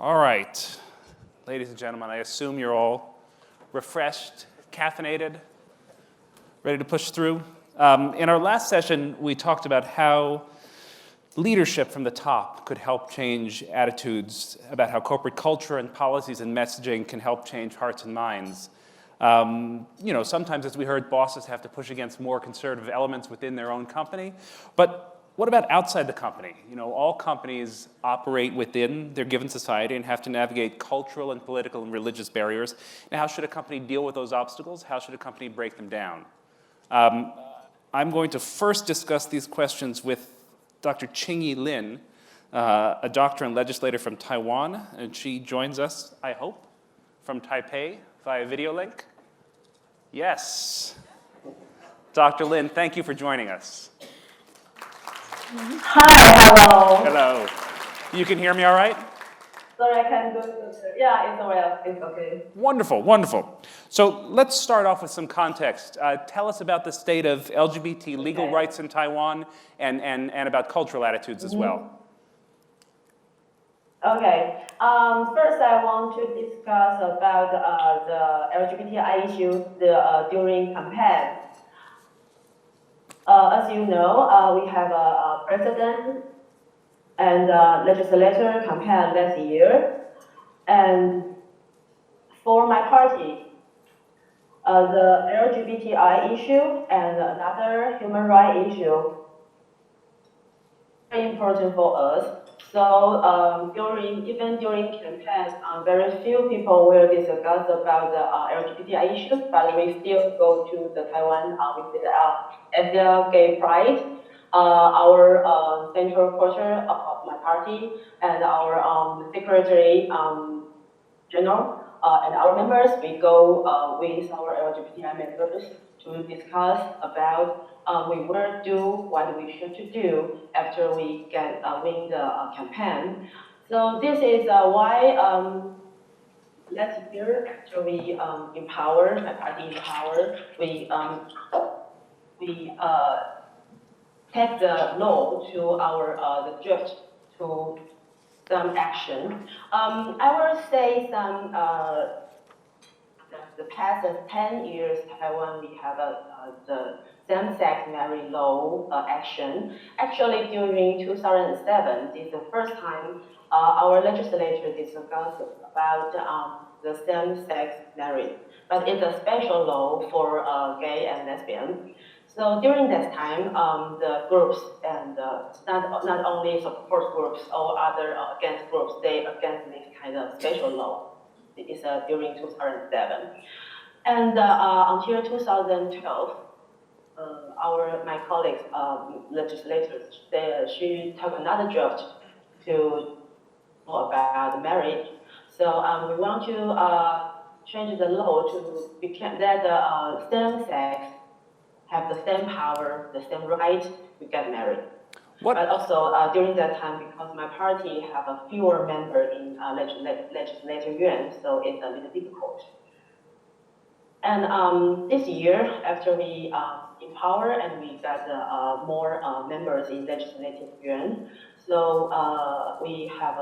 All right, ladies and gentlemen, I assume you're all refreshed, caffeinated, ready to push through. In our last session, we talked about how leadership from the top could help change attitudes, about how corporate culture and policies and messaging can help change hearts and minds. Sometimes, as we heard, bosses have to push against more conservative elements within their own company. But what about outside the company? All companies operate within their given society and have to navigate cultural and political and religious barriers. Now, how should a company deal with those obstacles? How should a company break them down? I'm going to first discuss these questions with Dr. Ching-Yi Lin, a doctor and legislator from Taiwan, and she joins us, I hope, from Taipei via video link. Yes. Dr. Lin, thank you for joining us. Hi, hello. Hello. You can hear me all right? Sorry, I can't go to yeah, it's all right. It's okay. Wonderful, wonderful. So let's start off with some context. Tell us about the state of LGBT legal rights in Taiwan and about cultural attitudes as well. Okay. First, I want to discuss about the LGBTI issue during campaign. As you know, we have a president and legislator campaign last year. And for my party, the LGBTI issue and another human rights issue very important for us. So even during campaigns, very few people will discuss about the LGBTI issues, but we still go to the Taiwan at the Gay Pride. Our central quarter of my party and our secretary general and our members, we go with our LGBTI members to discuss about we will do what we should do after we win the campaign. So this is why last year after we empower my party we take the law to our the judge to some action. I will say some the past 10 years Taiwan we have the same-sex marriage law action. Actually, during 2007, this is the first time our legislature discussed about the same-sex marriage. But it's a special law for gay and lesbian. So during that time, the groups and not only support groups or other against groups, they against this kind of special law. It is during 2007. And until 2012, my colleagues, legislators, she took another draft to know about marriage. So we want to change the law to that the same sex have the same power, the same right to get married. But also during that time, because my party have a fewer members in legislative yuan, so it's a little difficult. And this year, after we empower and we got more members in legislative yuan, so we have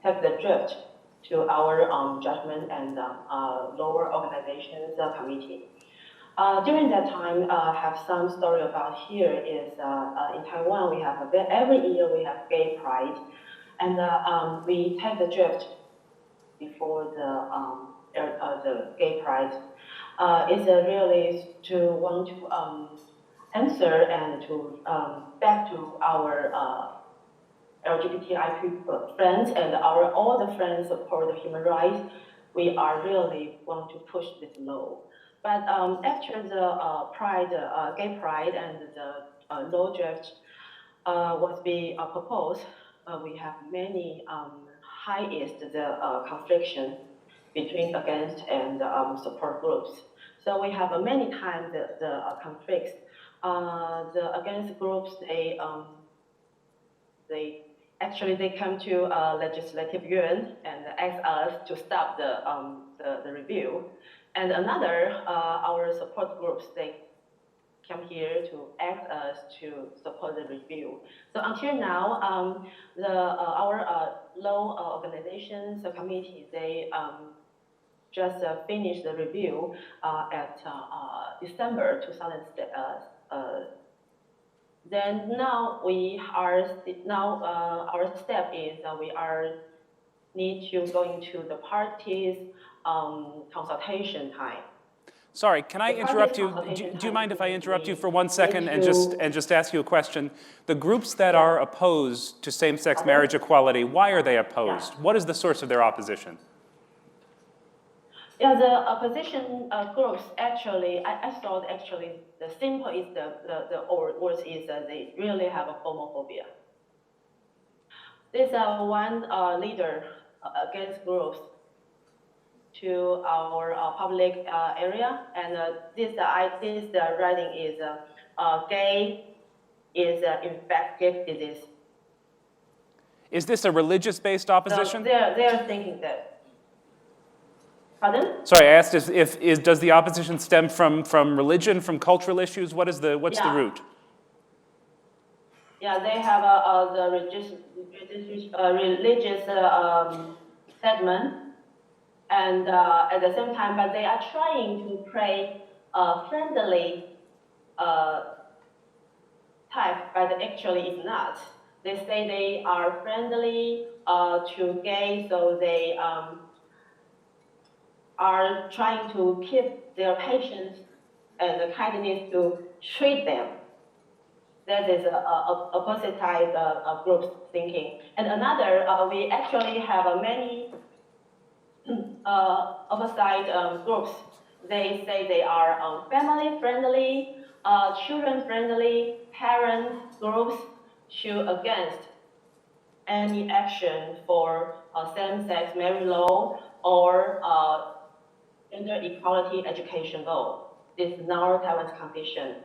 take the draft to our judgment and lower organizations committee. During that time, have some story about here is in Taiwan we have every year we have Gay Pride, and we take the draft before the Gay Pride. It's really to want to answer and to back to our LGBTIQ friends and all the friends support the human rights. We are really want to push this law. But after the Gay Pride and the law draft was being proposed, we have many highest the confliction between against and support groups. So we have many times the conflicts. The against groups they come to legislative yuan and ask us to stop the review. And another, our support groups, they come here to ask us to support the review. So until now, our law organizations, the committee, they just finished the review at December 2000. Then now our step is we need to go into the parties consultation time. Sorry, can I interrupt you? Do you mind if I interrupt you for 1 second and just ask you a question? The groups that are opposed to same-sex marriage equality, why are they opposed? What is the source of their opposition? Yeah, the opposition groups actually, I thought actually the simple is the words is they really have a homophobia. There's one leader against groups to our public area, and this writing is gay is infectious disease. Is this a religious-based opposition? So they're thinking that. Pardon? Sorry, I asked does the opposition stem from religion, from cultural issues? What's the root? Yeah, they have the religious segment, and at the same time, but they are trying to play friendly type, but actually it's not. They say they are friendly to gay, so they are trying to keep their patience and the kindness to treat them. That is a opposite type of group thinking. And another, we actually have many opposite groups. They say they are family friendly, children friendly, parent groups to against any action for same-sex marriage law or gender equality education law. This is now Taiwan's condition.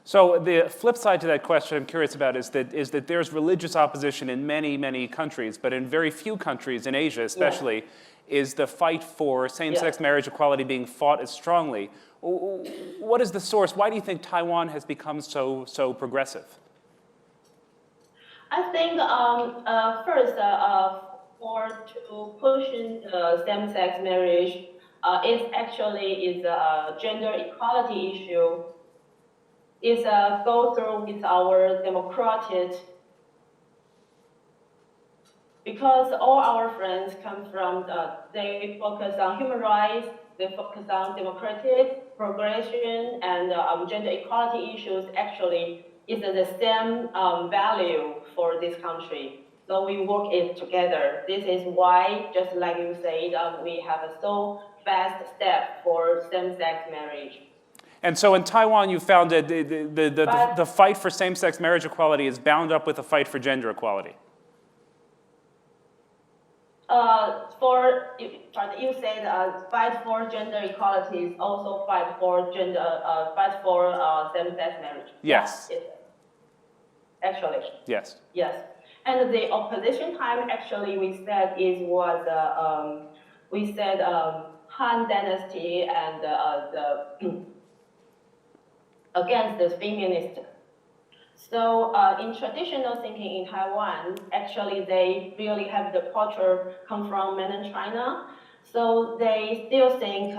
So the flip side to that question I'm curious about is that there's religious opposition in many, many countries, but in very few countries, in Asia especially, is the fight for same-sex marriage equality being fought as strongly. What is the source? Why do you think Taiwan has become so progressive? I think first, to pushing same-sex marriage is a gender equality issue. Is go through with our democratic, because all our friends come from they focus on human rights, they focus on democratic progression, and gender equality issues actually is the same value for this country. So we work it together. This is why, just like you said, we have a so fast step for same-sex marriage. And so in Taiwan, you found that the fight for same-sex marriage equality is bound up with the fight for gender equality. You said fight for gender equality is also fight for same-sex marriage. Yes. Yeah, actually. Yes. Yes. And the opposition time actually we said Han Dynasty and against the feminist. So in traditional thinking in Taiwan, actually they really have the culture come from mainland China. So they still think,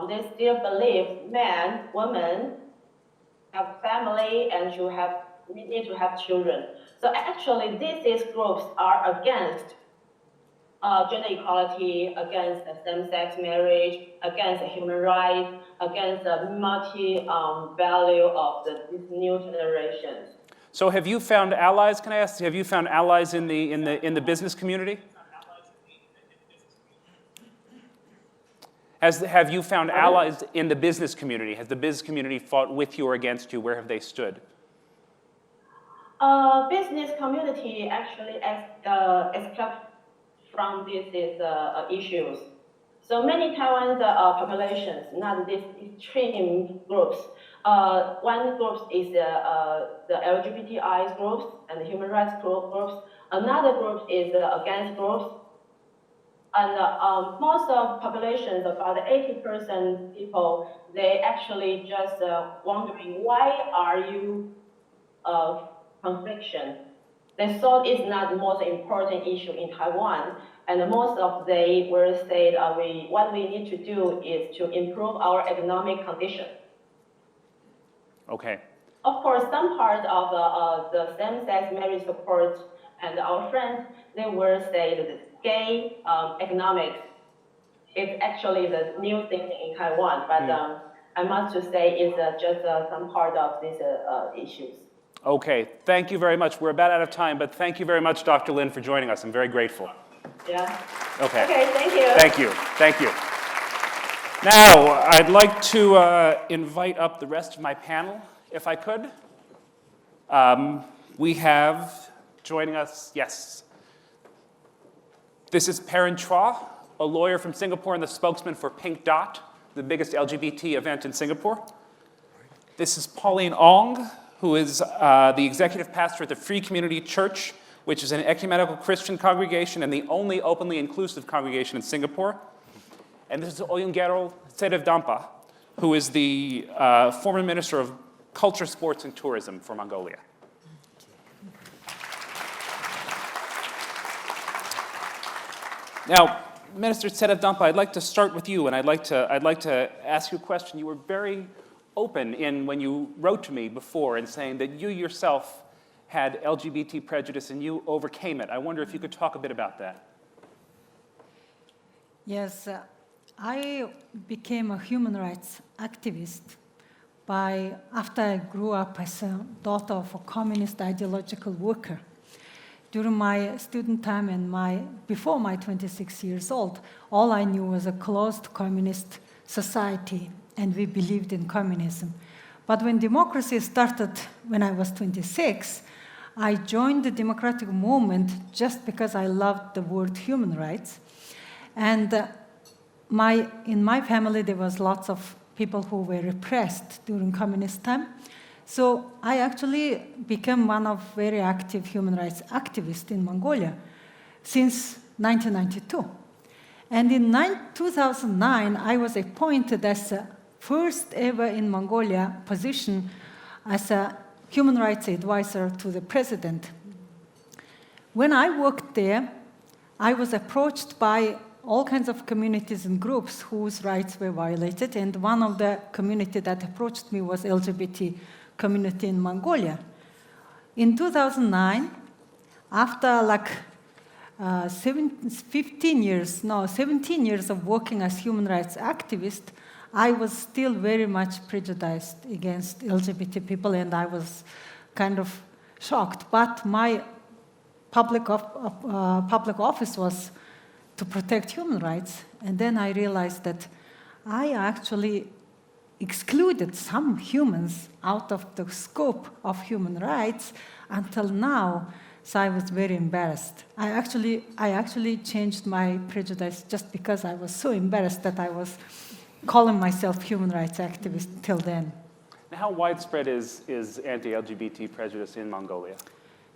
they still believe men, women have family and need to have children. So actually these groups are against gender equality, against same-sex marriage, against human rights, against the multi-value of these new generations. So have you found allies? Can I ask? Have you found allies in the business community? Have you found allies in the business community? Has the business community fought with you or against you? Where have they stood? Business community actually except from these issues. So many Taiwan's populations, not these extreme groups. One group is the LGBTI groups and the human rights groups. Another group is against groups. And most of populations, about 80% people, they actually just wondering why are you confliction? they thought it's not the most important issue in Taiwan. And most of they were said, what we need to do is to improve our economic condition. Okay. Of course, some part of the same-sex marriage support and our friends, they will say that gay economics is actually the new thing in Taiwan, but I must to say it's just some part of these issues. Okay, thank you very much. We're about out of time, but thank you very much, Dr. Lin, for joining us. I'm very grateful. Yeah. Okay. Okay, thank you. Thank you. Thank you. Now, I'd like to invite up the rest of my panel, if I could. We have joining us, yes. This is Paerin Choa, a lawyer from Singapore and the spokesman for PinkDot, the biggest LGBT event in Singapore. This is Pauline Ong, who is the executive pastor at the Free Community Church, which is an ecumenical Christian congregation and the only openly inclusive congregation in Singapore. And this is Oyungerel Tsedevdamba, who is the former Minister of Culture, Sports, and Tourism for Mongolia. Now, Minister Tsedevdamba, I'd like to start with you, and I'd like to ask you a question. You were very open when you wrote to me before in saying that you yourself had LGBT prejudice and you overcame it. I wonder if you could talk a bit about that. Yes, I became a human rights activist after I grew up as a daughter of a communist ideological worker. During my student time and before my 26 years old, all I knew was a closed communist society, and we believed in communism. But when democracy started when I was 26, I joined the democratic movement just because I loved the word human rights. And in my family, there was lots of people who were repressed during communist time. So I actually became one of very active human rights activists in Mongolia since 1992. And in 2009, I was appointed as the first ever in Mongolia position as a human rights advisor to the president. When I worked there, I was approached by all kinds of communities and groups whose rights were violated, and one of the community that approached me was LGBT community in Mongolia. In 2009, after 17 years of working as human rights activist, I was still very much prejudiced against LGBT people, and I was kind of shocked. But my public office was to protect human rights, and then I realized that I actually excluded some humans out of the scope of human rights until now. So I was very embarrassed. I actually changed my prejudice just because I was so embarrassed that I was calling myself human rights activist till then. Now, how widespread is anti-LGBT prejudice in Mongolia?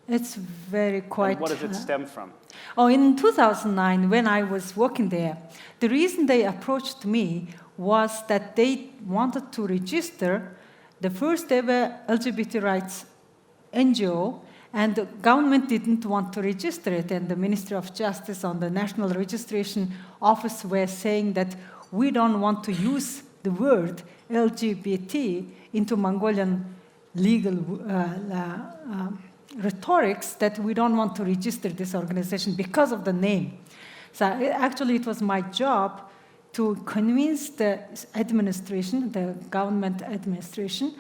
It's very quite... And what does it stem from? In 2009, when I was working there, the reason they approached me was that they wanted to register the first ever LGBT rights NGO, and the government didn't want to register it, and the Ministry of Justice on the National Registration Office were saying that we don't want to use the word LGBT into Mongolian legal rhetorics, that we don't want to register this organization because of the name. So actually it was my job to convince the administration, the government administration,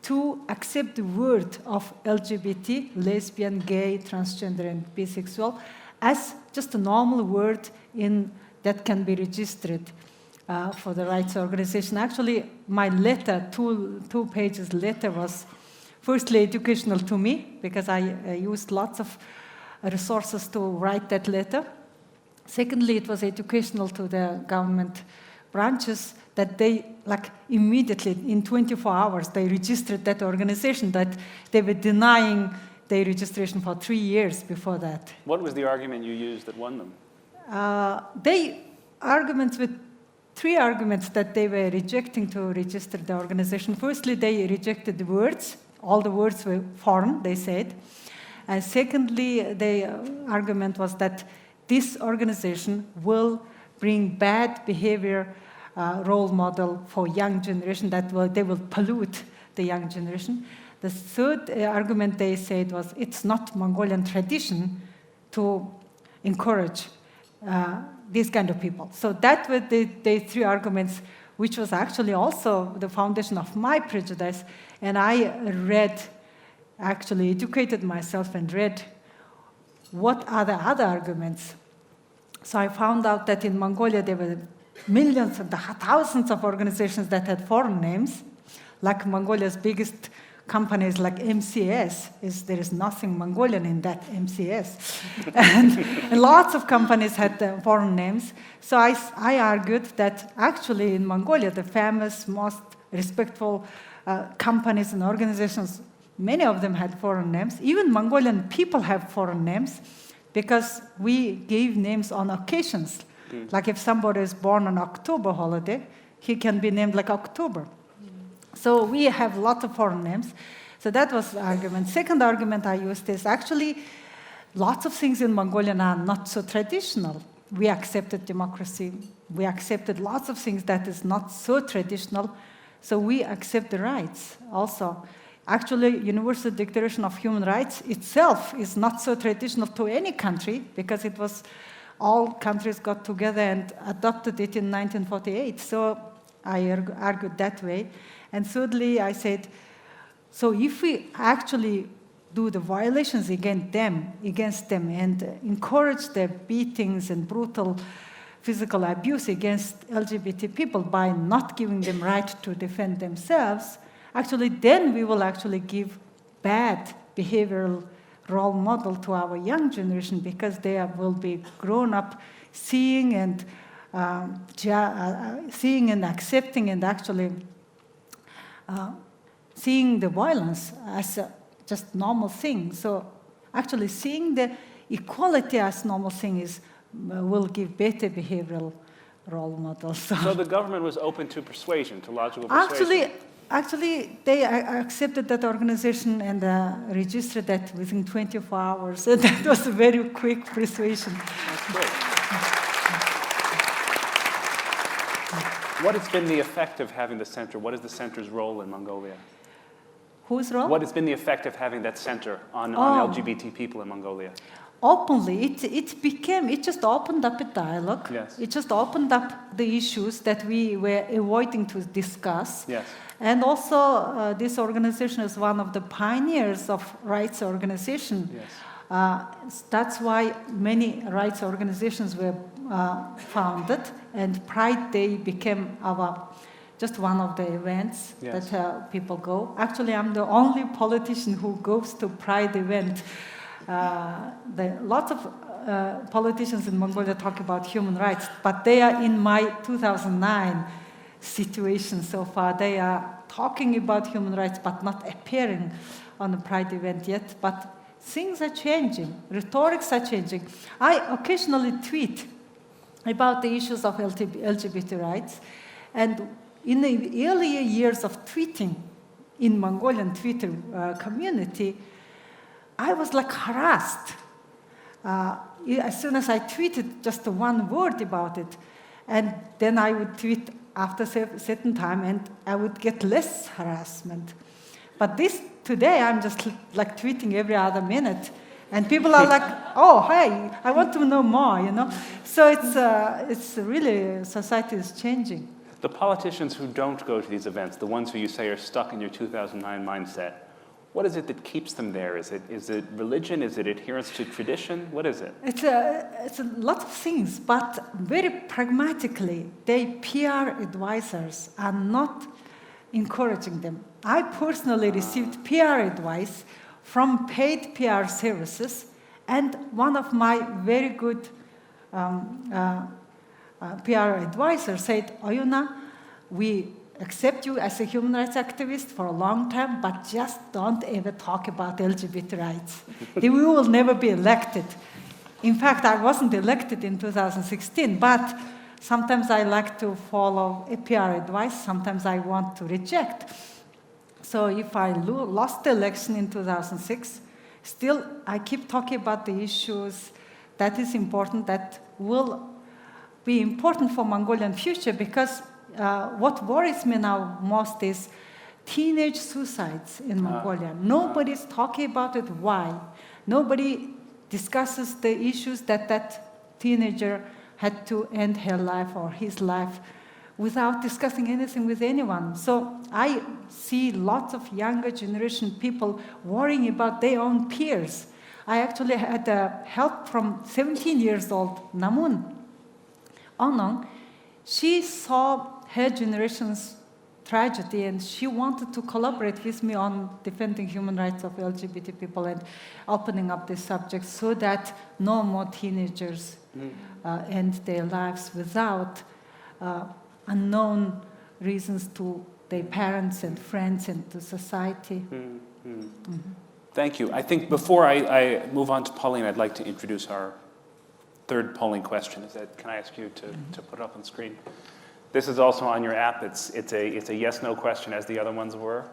to accept the word of LGBT, lesbian, gay, transgender, and bisexual, as just a normal word that can be registered for the rights organization. Actually, my letter, two pages letter, was firstly educational to me, because I used lots of resources to write that letter. Secondly, it was educational to the government branches that they, immediately, in 24 hours, they registered that organization, that they were denying their registration for 3 years before that. What was the argument you used that won them? Three arguments that they were rejecting to register the organization. Firstly, they rejected the words. All the words were foreign, they said. And secondly, the argument was that this organization will bring bad behavior role model for young generation, that they will pollute the young generation. The third argument they said was it's not Mongolian tradition to encourage these kind of people. So that were the three arguments, which was actually also the foundation of my prejudice. And I actually educated myself and read what are the other arguments. So I found out that in Mongolia there were millions and thousands of organizations that had foreign names, like Mongolia's biggest companies like MCS, there is nothing Mongolian in that MCS. and lots of companies had foreign names. So I argued that actually in Mongolia, the famous, most respectful companies and organizations, many of them had foreign names. Even Mongolian people have foreign names because we gave names on occasions. Like if somebody is born on October holiday, he can be named like October. So we have lots of foreign names. So that was the argument. Second argument I used is actually lots of things in Mongolian are not so traditional. We accepted democracy. We accepted lots of things that is not so traditional. So we accept the rights also. Actually, Universal Declaration of Human Rights itself is not so traditional to any country because it was all countries got together and adopted it in 1948. So I argued that way. And thirdly, I said, so if we actually do the violations against them and encourage the beatings and brutal physical abuse against LGBT people by not giving them right to defend themselves, actually then we will actually give bad behavioral role model to our young generation because they will be grown up seeing and accepting and actually seeing the violence as a just normal thing. So actually seeing the equality as normal thing will give better behavioral role models. So the government was open to persuasion, to logical persuasion? Actually, they accepted that organization and registered that within 24 hours. So that was a very quick persuasion. That's great. What has been the effect of having the center? What is the center's role in Mongolia? Whose role? What has been the effect of having that center on LGBT people in Mongolia? Openly, it just opened up a dialogue. Yes. It just opened up the issues that we were avoiding to discuss. Yes. And also, this organization is one of the pioneers of rights organization. Yes. That's why many rights organizations were founded, and Pride Day became just one of the events that people go. Actually, I'm the only politician who goes to Pride event. Lots of politicians in Mongolia talk about human rights, but they are in my 2009 situation so far. They are talking about human rights, but not appearing on the Pride event yet. But things are changing. Rhetorics are changing. I occasionally tweet about the issues of LGBT rights. And in the earlier years of tweeting in Mongolian Twitter community, I was like harassed. As soon as I tweeted just one word about it, and then I would tweet after a certain time, and I would get less harassment. But today, I'm just like tweeting every other minute, and people are like, "Oh, hey, I want to know more," you know. So it's really society is changing. The politicians who don't go to these events, the ones who you say are stuck in your 2009 mindset, what is it that keeps them there? Is it religion? Is it adherence to tradition? What is it? It's a lot of things, but very pragmatically, their PR advisors are not encouraging them. I personally received PR advice from paid PR services, and one of my very good PR advisors said, "Oyuna, we accept you as a human rights activist for a long time, but just don't ever talk about LGBT rights. We will never be elected." In fact, I wasn't elected in 2016, but sometimes I like to follow a PR advice, sometimes I want to reject. So if I lost the election in 2006, Still, I keep talking about the issues that is important, that will be important for Mongolian future, because what worries me now most is teenage suicides in Mongolia. Nobody's talking about it. Why? Nobody discusses the issues that teenager had to end her life or his life without discussing anything with anyone. So I see lots of younger generation people worrying about their own peers. I actually had help from 17 years old Namun Ong. She saw her generation's tragedy, and she wanted to collaborate with me on defending human rights of LGBT people and opening up this subject so that no more teenagers end their lives without unknown reasons to their parents and friends and to society. Thank you. I think before I move on to Pauline, I'd like to introduce our third polling question. Can I ask you to put it up on screen? This is also on your app. It's a yes/no question, as the other ones were.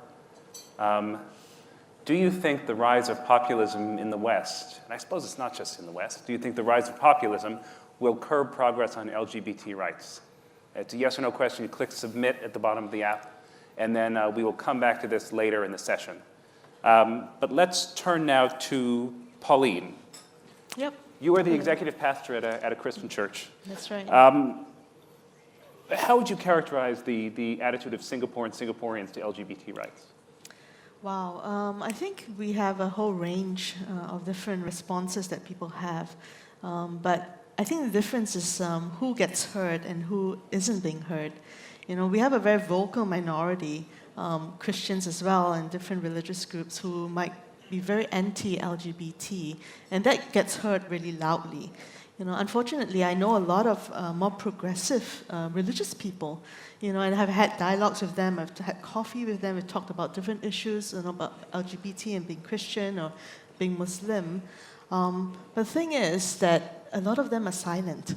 Do you think the rise of populism in the West, and I suppose it's not just in the West, do you think the rise of populism will curb progress on LGBT rights? It's a yes or no question. You click submit at the bottom of the app, and then we will come back to this later in the session. But let's turn now to Pauline. Yep. You are the executive pastor at a Christian church. That's right. How would you characterize the attitude of Singapore and Singaporeans to LGBT rights? Wow. I think we have a whole range of different responses that people have. But I think the difference is who gets heard and who isn't being heard. You know, we have a very vocal minority, Christians as well, and different religious groups who might be very anti-LGBT, and that gets heard really loudly. You know, unfortunately, I know a lot of more progressive religious people, you know, and I've had dialogues with them, I've had coffee with them, we've talked about different issues, you know, about LGBT and being Christian or being Muslim. But the thing is that a lot of them are silent.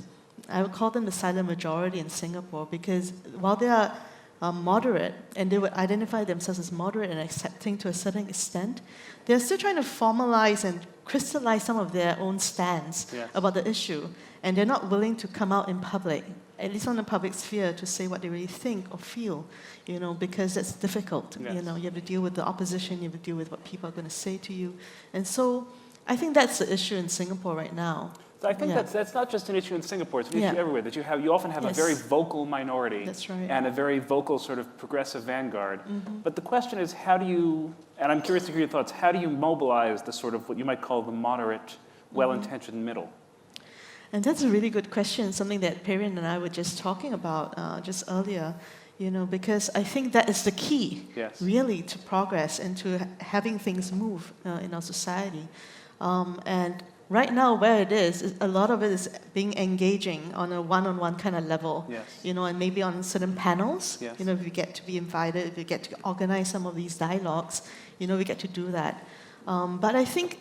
I would call them the silent majority in Singapore, because while they are moderate, and they would identify themselves as moderate and accepting to a certain extent, they're still trying to formalize and crystallize some of their own stance about the issue, and they're not willing to come out in public, at least on the public sphere, to say what they really think or feel, you know, because that's difficult. Yes. You know, you have to deal with the opposition, you have to deal with what people are going to say to you, and so I think that's the issue in Singapore right now. So I think that's not just an issue in Singapore, it's an issue everywhere, that you often have a very vocal minority and a very vocal sort of progressive vanguard. But the question is, how do you, and I'm curious to hear your thoughts, how do you mobilize the sort of what you might call the moderate, well-intentioned middle? And that's a really good question, something that Paerin and I were just talking about just earlier, you know, because I think that is the key, really, to progress and to having things move in our society. And right now, where it is, a lot of it is being engaging on a one-on-one kind of level, you know, and maybe on certain panels, you know, if we get to be invited, if we get to organize some of these dialogues, you know, we get to do that. But I think,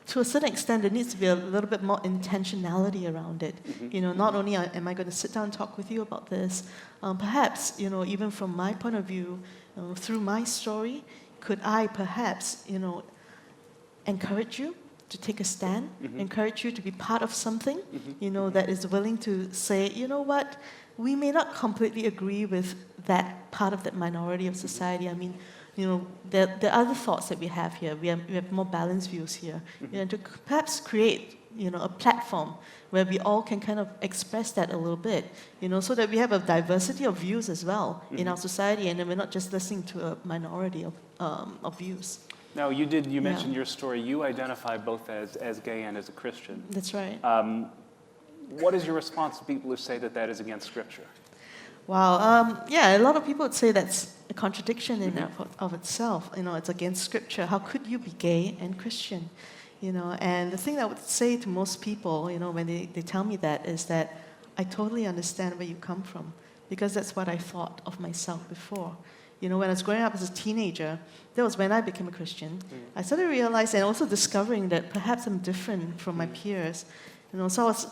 to a certain extent, there needs to be a little bit more intentionality around it. You know, not only am I going to sit down and talk with you about this, perhaps, you know, even from my point of view, through my story, could I perhaps, you know, encourage you to take a stand, encourage you to be part of something, you know, that is willing to say, you know what, we may not completely agree with that part of that minority of society. I mean, you know, there are other thoughts that we have here. We have more balanced views here. You know, to perhaps create, you know, a platform where we all can kind of express that a little bit, you know, so that we have a diversity of views as well in our society, and then we're not just listening to a minority of views. Now, you mentioned your story. You identify both as gay and as a Christian. That's right. What is your response to people who say that is against Scripture? Wow. Yeah, a lot of people would say that's a contradiction in of itself. You know, it's against Scripture. How could you be gay and Christian? You know, and the thing I would say to most people, you know, when they tell me that, is that I totally understand where you come from, because that's what I thought of myself before. You know, when I was growing up as a teenager, that was when I became a Christian. I started realizing and also discovering that perhaps I'm different from my peers. You know, so I was,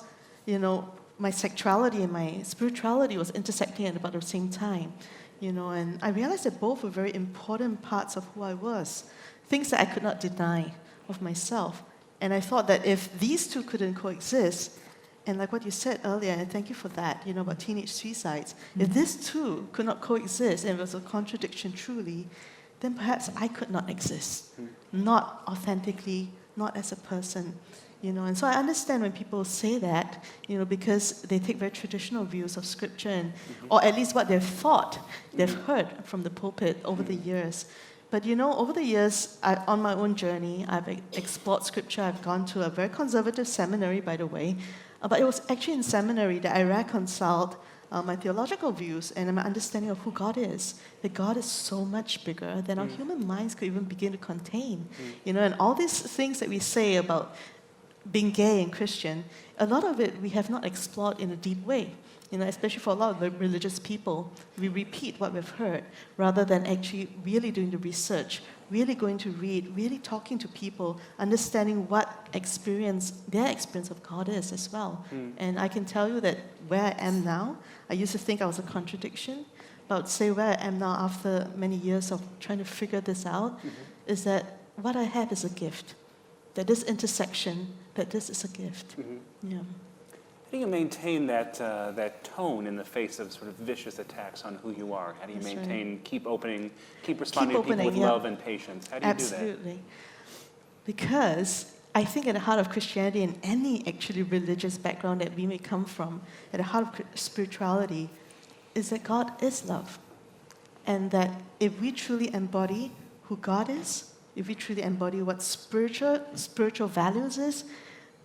you know, my sexuality and my spirituality was intersecting at about the same time. You know, and I realized that both were very important parts of who I was, things that I could not deny. of myself. And I thought that if these two couldn't coexist, and like what you said earlier, and thank you for that, about teenage suicides, if these two could not coexist, and it was a contradiction truly, then perhaps I could not exist, not authentically, not as a person. And so I understand when people say that, because they take very traditional views of scripture, or at least what they've thought, they've heard from the pulpit over the years. But over the years, on my own journey, I've explored scripture. I've gone to a very conservative seminary, by the way. But it was actually in seminary that I reconciled my theological views and my understanding of who God is. That God is so much bigger than our human minds could even begin to contain. And all these things that we say about being gay and Christian, a lot of it we have not explored in a deep way. Especially for a lot of the religious people, we repeat what we've heard rather than actually really doing the research, really going to read, really talking to people, understanding what their experience of God is as well. And I can tell you that where I am now, I used to think I was a contradiction, but I would say where I am now after many years of trying to figure this out is that what I have is a gift. That this intersection, that this is a gift. Yeah. How do you maintain that tone in the face of sort of vicious attacks on who you are? How do you maintain, keep responding to people with love and patience? How do you do that? Absolutely. Because I think at the heart of Christianity and any actually religious background that we may come from, at the heart of spirituality, is that God is love. And that if we truly embody who God is, if we truly embody what spiritual values is,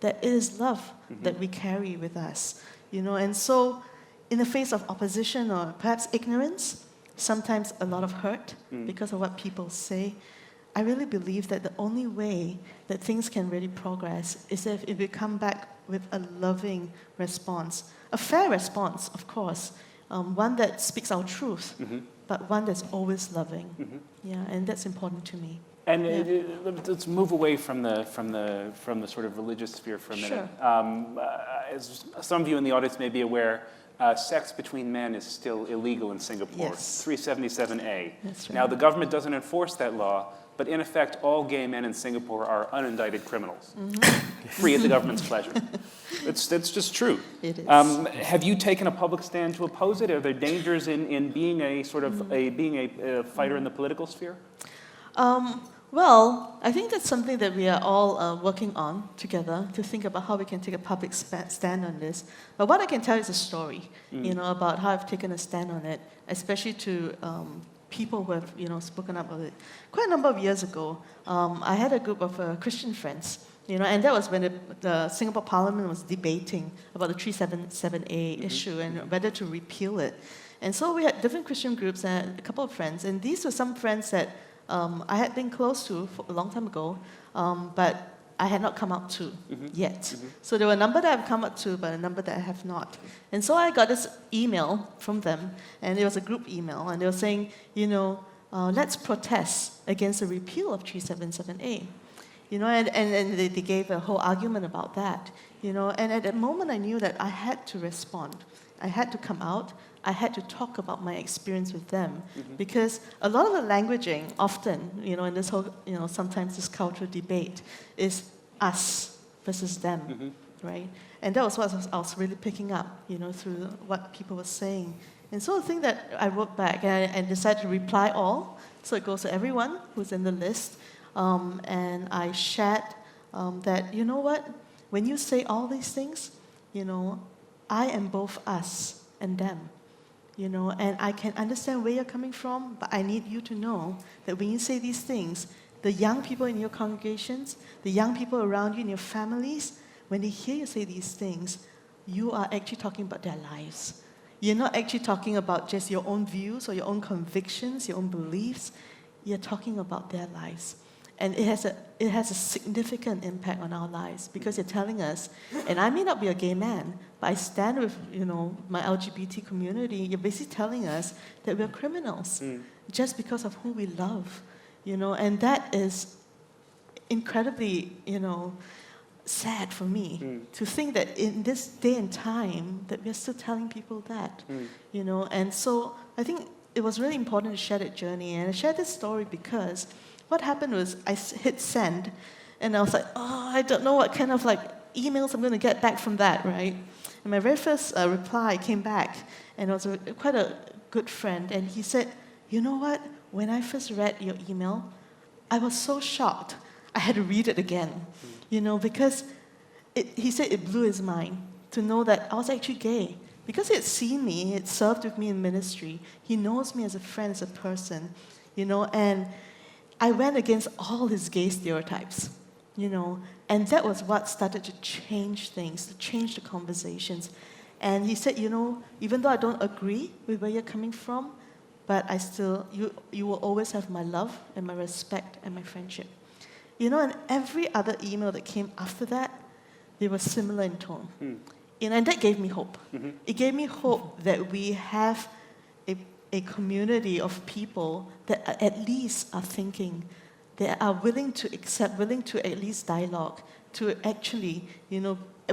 that it is love that we carry with us, And so, in the face of opposition or perhaps ignorance, sometimes a lot of hurt because of what people say, I really believe that the only way that things can really progress is if we come back with a loving response, a fair response, of course, one that speaks our truth, but one that's always loving. Yeah, and that's important to me. And let's move away from the sort of religious sphere for a minute. As some of you in the audience may be aware, sex between men is still illegal in Singapore. Yes. 377A. That's right. Now the government doesn't enforce that law, but in effect, all gay men in Singapore are unindicted criminals, free at the government's pleasure. It's just true. It is. Have you taken a public stand to oppose it? Are there dangers in being a sort of being a fighter in the political sphere? Well, I think that's something that we are all working on together to think about how we can take a public stand on this. But what I can tell is a story, about how I've taken a stand on it, especially to people who have, spoken up about it. Quite a number of years ago, I had a group of Christian friends, and that was when the Singapore Parliament was debating about the 377A issue and whether to repeal it. And so we had different Christian groups and a couple of friends, and these were some friends that I had been close to for a long time ago, but I had not come out to yet. So there were a number that I've come out to, but a number that I have not. And so I got this email from them, and it was a group email, and they were saying, let's protest against the repeal of 377A. And they gave a whole argument about that. And at that moment I knew that I had to respond. I had to come out. I had to talk about my experience with them, because a lot of the languaging often, in this whole, sometimes this cultural debate is us versus them, right? And that was what I was really picking up, through what people were saying. And so the thing that I wrote back, and decided to reply all, so it goes to everyone who's in the list, and I shared that, you know what, when you say all these things, I am both us and them. And I can understand where you're coming from, but I need you to know that when you say these things, the young people in your congregations, the young people around you in your families, when they hear you say these things, you are actually talking about their lives. You're not actually talking about just your own views or your own convictions, your own beliefs. You're talking about their lives. And it has a significant impact on our lives, because you're telling us, and I may not be a gay man, but I stand with my LGBT community. You're basically telling us that we're criminals just because of who we love, and that is incredibly sad for me to think that in this day and time that we're still telling people that, and so I think it was really important to share that journey, and I shared this story because what happened was I hit send, And I was like, oh, I don't know what kind of like emails I'm going to get back from that, right? And my very first reply came back, and it was quite a good friend, and he said, you know what? When I first read your email, I was so shocked. I had to read it again, because he said it blew his mind to know that I was actually gay. Because he had seen me, he had served with me in ministry, he knows me as a friend, as a person, and I went against all his gay stereotypes, and that was what started to change things, to change the conversations. And he said, even though I don't agree with where you're coming from, but I still, you will always have my love and my respect and my friendship. And every other email that came after that, they were similar in tone. And that gave me hope. It gave me hope that we have a community of people that at least are thinking, they are willing to accept, willing to at least dialogue, to actually,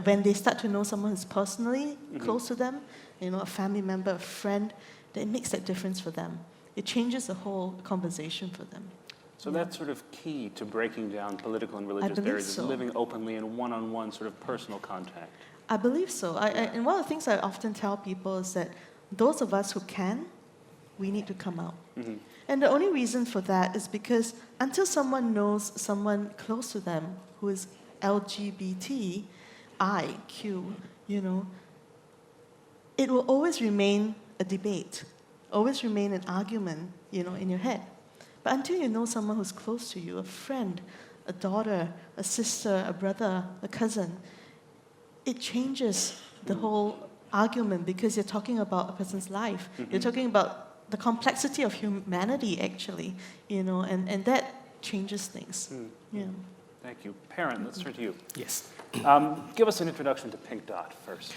when they start to know someone who's personally close to them, a family member, a friend, that it makes that difference for them. It changes the whole conversation for them. So that's sort of key to breaking down political and religious barriers, is living openly in one-on-one sort of personal contact. I believe so. And one of the things I often tell people is that those of us who can, we need to come out. And the only reason for that is because until someone knows someone close to them who is LGBTIQ, it will always remain a debate, always remain an argument, in your head. But until you know someone who's close to you, a friend, a daughter, a sister, a brother, a cousin, it changes the whole argument because you're talking about a person's life. You're talking about the complexity of humanity, actually, and that changes things. Thank you. Paerin, let's turn to you. Yes. Give us an introduction to PinkDot first.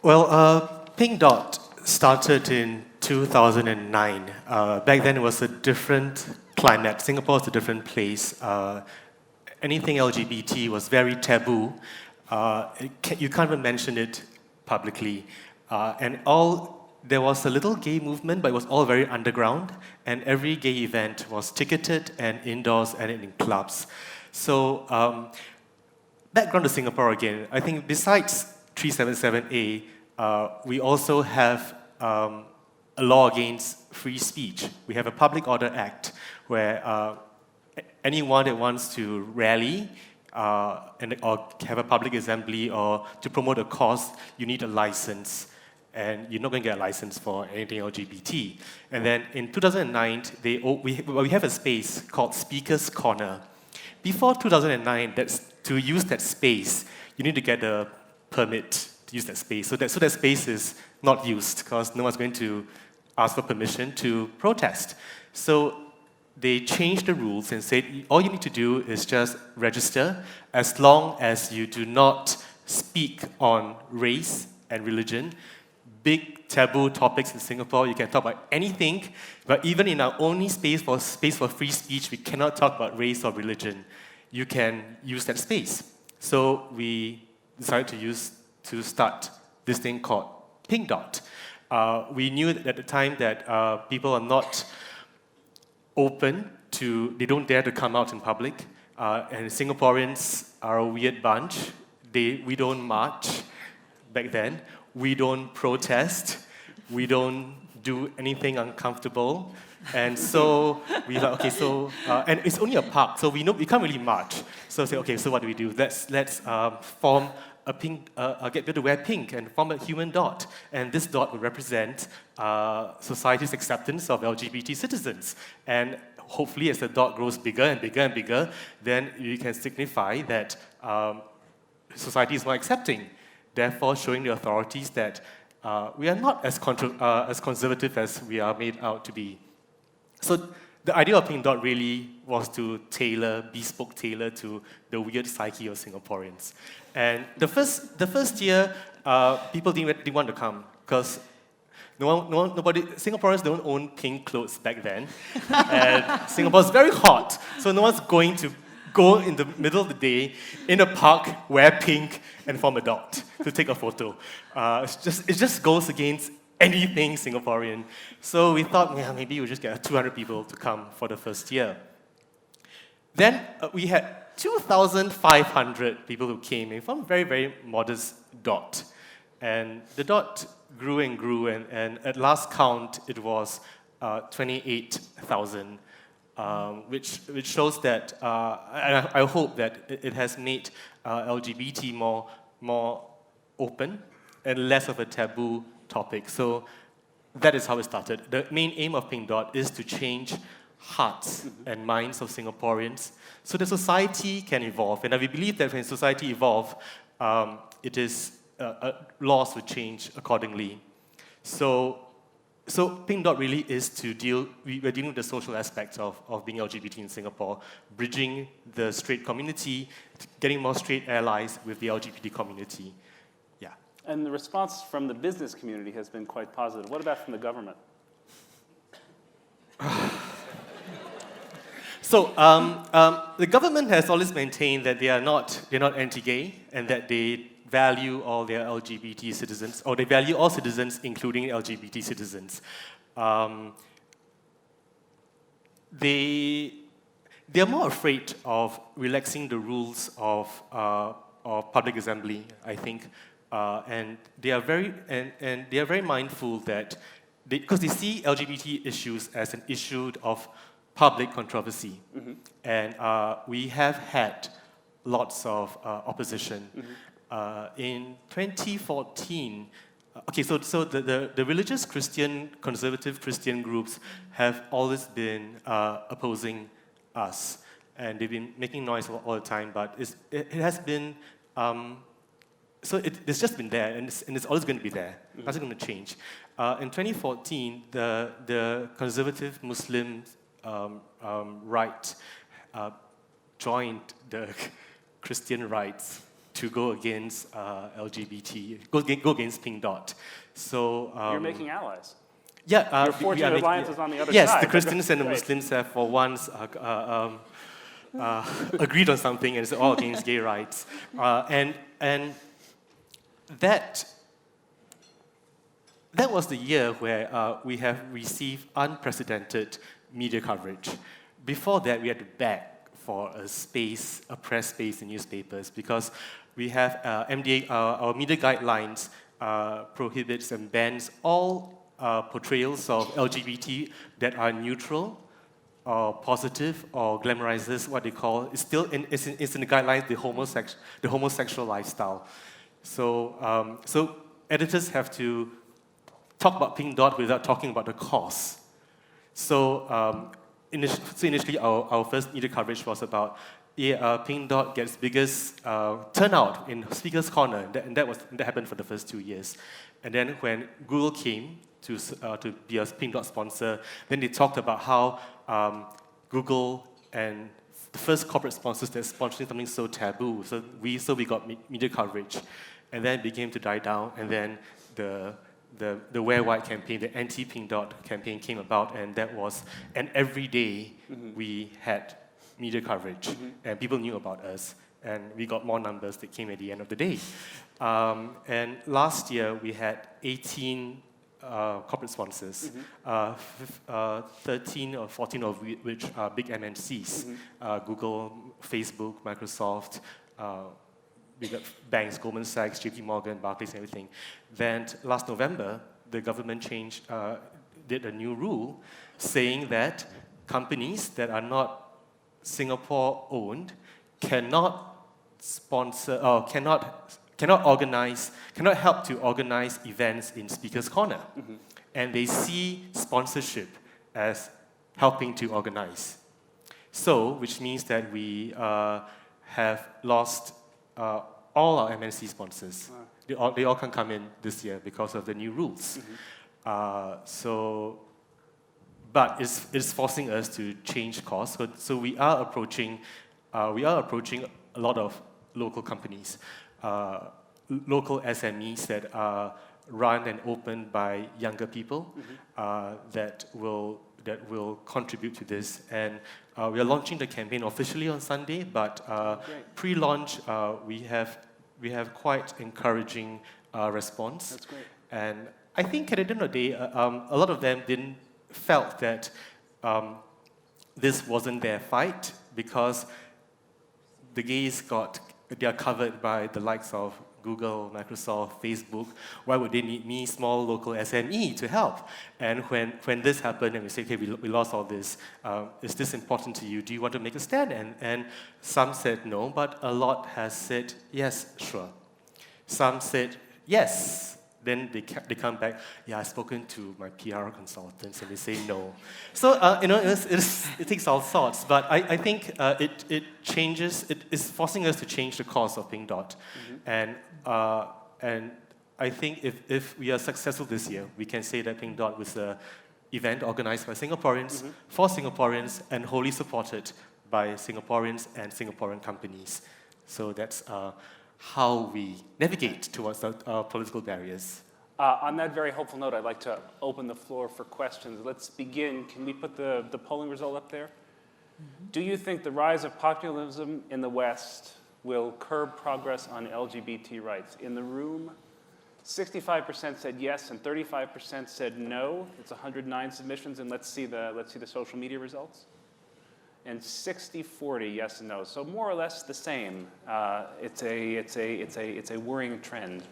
Well, PinkDot started in 2009. Back then, it was a different climate. Singapore was a different place. Anything LGBT was very taboo. You can't even mention it publicly. There was a little gay movement, but it was all very underground, and every gay event was ticketed and indoors and in clubs. So, background to Singapore again. I think besides 377A, we also have a law against free speech. We have a Public Order Act where anyone that wants to rally or have a public assembly or to promote a cause, you need a license. And you're not going to get a license for anything LGBT. And then in 2009, we have a space called Speaker's Corner. Before 2009, to use that space, you need to get a permit to use that space. So that space is not used because no one's going to ask for permission to protest. So they changed the rules and said all you need to do is just register as long as you do not speak on race and religion. Big taboo topics in Singapore, you can talk about anything, but even in our only space for free speech, we cannot talk about race or religion. You can use that space. So we decided to start this thing called PinkDot. We knew at the time that people are not open they don't dare to come out in public, and Singaporeans are a weird bunch. We don't march back then. We don't protest. We don't do anything uncomfortable. And so we like, okay, so, and it's only a park, so we know we can't really march. So say, okay, so what do? Let's form a pink, get people to wear pink and form a human dot. And this dot will represent society's acceptance of LGBT citizens. And hopefully as the dot grows bigger and bigger and bigger, then you can signify that society is more accepting. Therefore, showing the authorities that we are not as conservative as we are made out to be. So the idea of PinkDot really was to bespoke tailor to the weird psyche of Singaporeans. And the first year, people didn't want to come because Singaporeans don't own pink clothes back then, and Singapore's very hot, so no one's going to go in the middle of the day in a park, wear pink, and form a dot to take a photo. It just goes against anything Singaporean. So we thought, maybe we'll just get 200 people to come for the first year. Then we had 2,500 people who came in from a very, very modest dot. And the dot grew and grew, and at last count, it was 28,000, which shows that, and I hope that it has made LGBT more open and less of a taboo topic. So that is how it started. The main aim of PinkDot is to change hearts and minds of Singaporeans so that society can evolve. And we believe that when society evolves, laws will change accordingly. So PinkDot really is to we're dealing with the social aspects of being LGBT in Singapore, bridging the straight community, getting more straight allies with the LGBT community. Yeah. And the response from the business community has been quite positive. What about from the government? So the government has always maintained that they're not anti-gay and that they value all their LGBT citizens, or they value all citizens, including LGBT citizens. They're more afraid of relaxing the rules of public assembly, I think, and they are very mindful that because they see LGBT issues as an issue of public controversy, and we have had lots of opposition. In 2014, so the religious Christian, conservative Christian groups have always been opposing us, and they've been making noise all the time, but it has been, it's just been there, and it's always going to be there. Nothing going to change. In 2014, the conservative Muslim right joined the Christian rights to go against LGBT, go against PinkDot. So you're making allies. Yeah, your fortunate alliance is on the other yes, side. Yes, the Christians and the Muslims have for once agreed on something, and it's all against gay rights. And that was the year where we have received unprecedented media coverage. Before that, we had to beg for a press space in newspapers, because we have MDA, our media guidelines prohibits and bans all portrayals of LGBT that are neutral or positive or glamorizes what they call, it's in the guidelines, the homosexual lifestyle. So, so editors have to talk about PinkDot without talking about the cause. So, initially our first media coverage was about PinkDot gets biggest turnout in Speaker's Corner, and that happened for the first 2 years. And then when Google came to be a PinkDot sponsor, then they talked about how Google and the first corporate sponsors that sponsoring something so taboo. So we got media coverage, and then it began to die down. And then the Wear White campaign, the anti-PinkDot campaign came about, and every day we had media coverage, and people knew about us, and we got more numbers that came at the end of the day. And last year we had 18 corporate sponsors, 13 or 14 of which are big MNCs, Google, Facebook, Microsoft, we got banks, Goldman Sachs, JP Morgan, Barclays, and everything. Then last November, the government did a new rule saying that companies that are not Singapore-owned cannot sponsor or cannot help to organize events in Speaker's Corner. And they see sponsorship as helping to organize. So, which means that we have lost all our MNC sponsors. Wow. They all can come in this year because of the new rules. But it's forcing us to change course. So we are approaching a lot of local companies, local SMEs that are run and opened by younger people that will contribute to this. And we are launching the campaign officially on Sunday, but pre-launch we have quite encouraging response. That's great. And I think at the end of the day, a lot of them felt that this wasn't their fight, because the gays they are covered by the likes of Google, Microsoft, Facebook. Why would they need me, small local SME, to help? And when this happened and we say, okay, we lost all this, is this important to you? Do you want to make a stand? And some said no, but a lot has said, yes, sure. Some said, yes. Then they come back, yeah, I've spoken to my PR consultants, and they say no. So, it takes all sorts, but I think it changes, it is forcing us to change the course of PinkDot. Mm-hmm. And I think if we are successful this year, we can say that PinkDot was an event organized by Singaporeans, mm-hmm. for Singaporeans, and wholly supported by Singaporeans and Singaporean companies. So that's how we navigate towards political barriers. On that very hopeful note, I'd like to open the floor for questions. Let's begin. Can we put the polling result up there? Mm-hmm. Do you think the rise of populism in the West will curb progress on LGBT rights? In the room, 65% said yes and 35% said no. It's 109 submissions, and let's see the social media results. And 60-40, yes and no. So more or less the same. It's a worrying trend.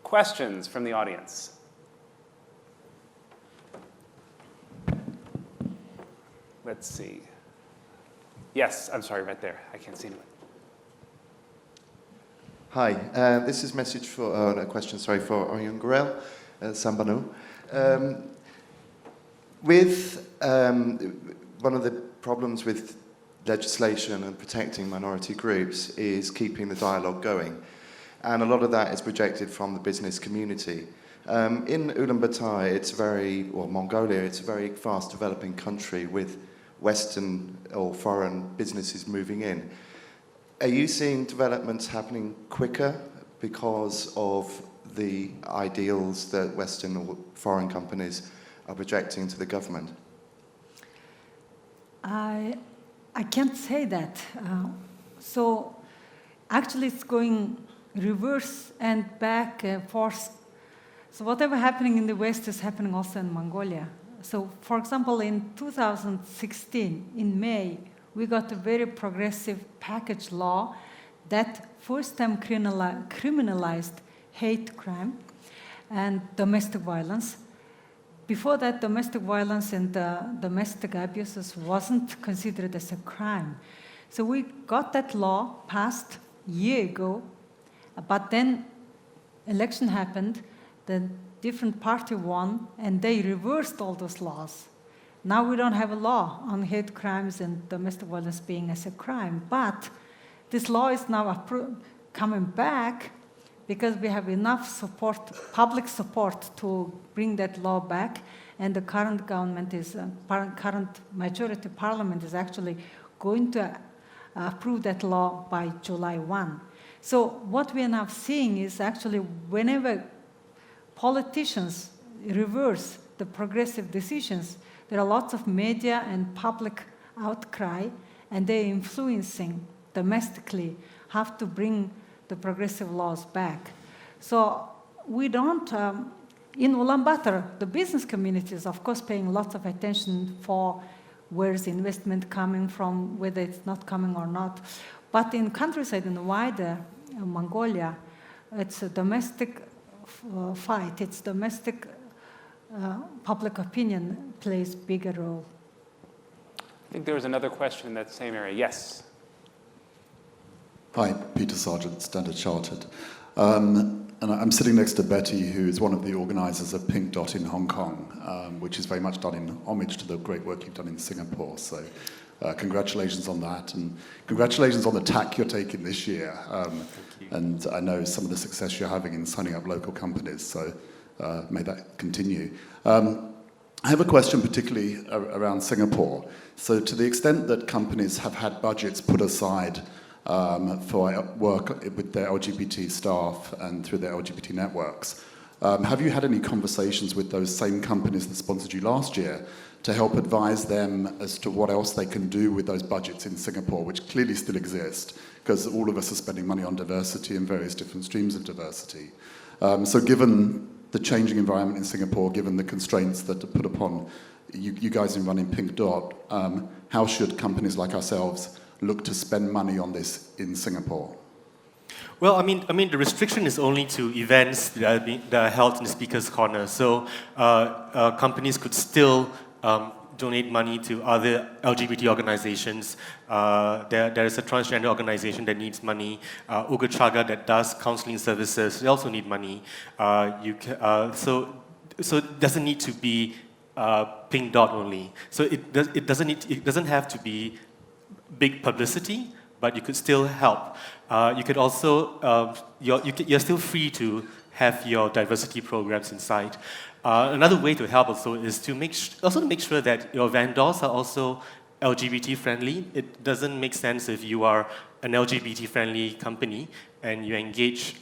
Questions from the audience? Let's see. Yes, I'm sorry, right there. I can't see anyone. Hi, this is a message for a question. Sorry, for Oyungerel Tsedevdamba. With one of the problems with legislation and protecting minority groups is keeping the dialogue going. And a lot of that is projected from the business community. In Ulaanbaatar, Mongolia, it's a very fast developing country with Western or foreign businesses moving in. Are you seeing developments happening quicker because of the ideals that Western or foreign companies are projecting to the government? I can't say that. So actually it's going reverse and back and forth. So whatever happening in the West is happening also in Mongolia. So for example, in 2016, in May, we got a very progressive package law that first time criminalized hate crime and domestic violence. Before that, domestic violence and domestic abuses wasn't considered as a crime. So we got that law passed a year ago, but then election happened, the different party won, and they reversed all those laws. Now we don't have a law on hate crimes and domestic violence being as a crime, but this law is now coming back because we have enough support, public support, to bring that law back, and the current government current majority parliament is actually going to approve that law by July 1. So what we are now seeing is actually whenever politicians reverse the progressive decisions, there are lots of media and public outcry, and they're influencing domestically, have to bring the progressive laws back. So we don't, in Ulaanbaatar, the business community is of course paying lots of attention for where's investment coming from, whether it's not coming or not. But in countryside, in the wider Mongolia, it's a domestic fight. It's domestic public opinion plays bigger role. I think there was another question in that same area. Yes. Hi, Peter Sargent, Standard Chartered. And I'm sitting next to Betty, who is one of the organisers of PinkDot in Hong Kong, which is very much done in homage to the great work you've done in Singapore. So congratulations on that, and congratulations on the tack you're taking this year. And I know some of the success you're having in signing up local companies, so may that continue. I have a question particularly around Singapore. So to the extent that companies have had budgets put aside for work with their LGBT staff and through their LGBT networks, have you had any conversations with those same companies that sponsored you last year to help advise them as to what else they can do with those budgets in Singapore, which clearly still exist, because all of us are spending money on diversity and various different streams of diversity. So given the changing environment in Singapore, given the constraints that are put upon you guys in running PinkDot, how should companies like ourselves look to spend money on this in Singapore? Well, I mean, the restriction is only to events that are held in the Speaker's Corner. So companies could still donate money to other LGBT organizations. There is a transgender organization that needs money. Ugachaga that does counseling services, they also need money. So it doesn't need to be PinkDot only. So it doesn't have to be big publicity, but you could still help. You could also, you're still free to have your diversity programs inside. Another way to help also is to make sure that your vendors are also LGBT friendly. It doesn't make sense if you are an LGBT friendly company and you engage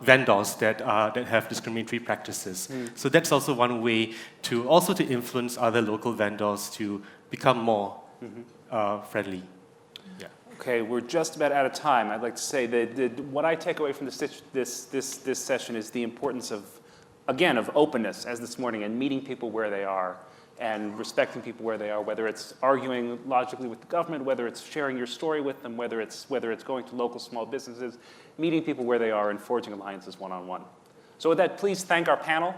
vendors that have discriminatory practices. So that's also one way to influence other local vendors to become more friendly. Yeah. Okay, we're just about out of time. I'd like to say that what I take away from this session is the importance of openness, as this morning, and meeting people where they are and respecting people where they are, whether it's arguing logically with the government, whether it's sharing your story with them, whether it's going to local small businesses, meeting people where they are and forging alliances one-on-one. So with that, please thank our panel.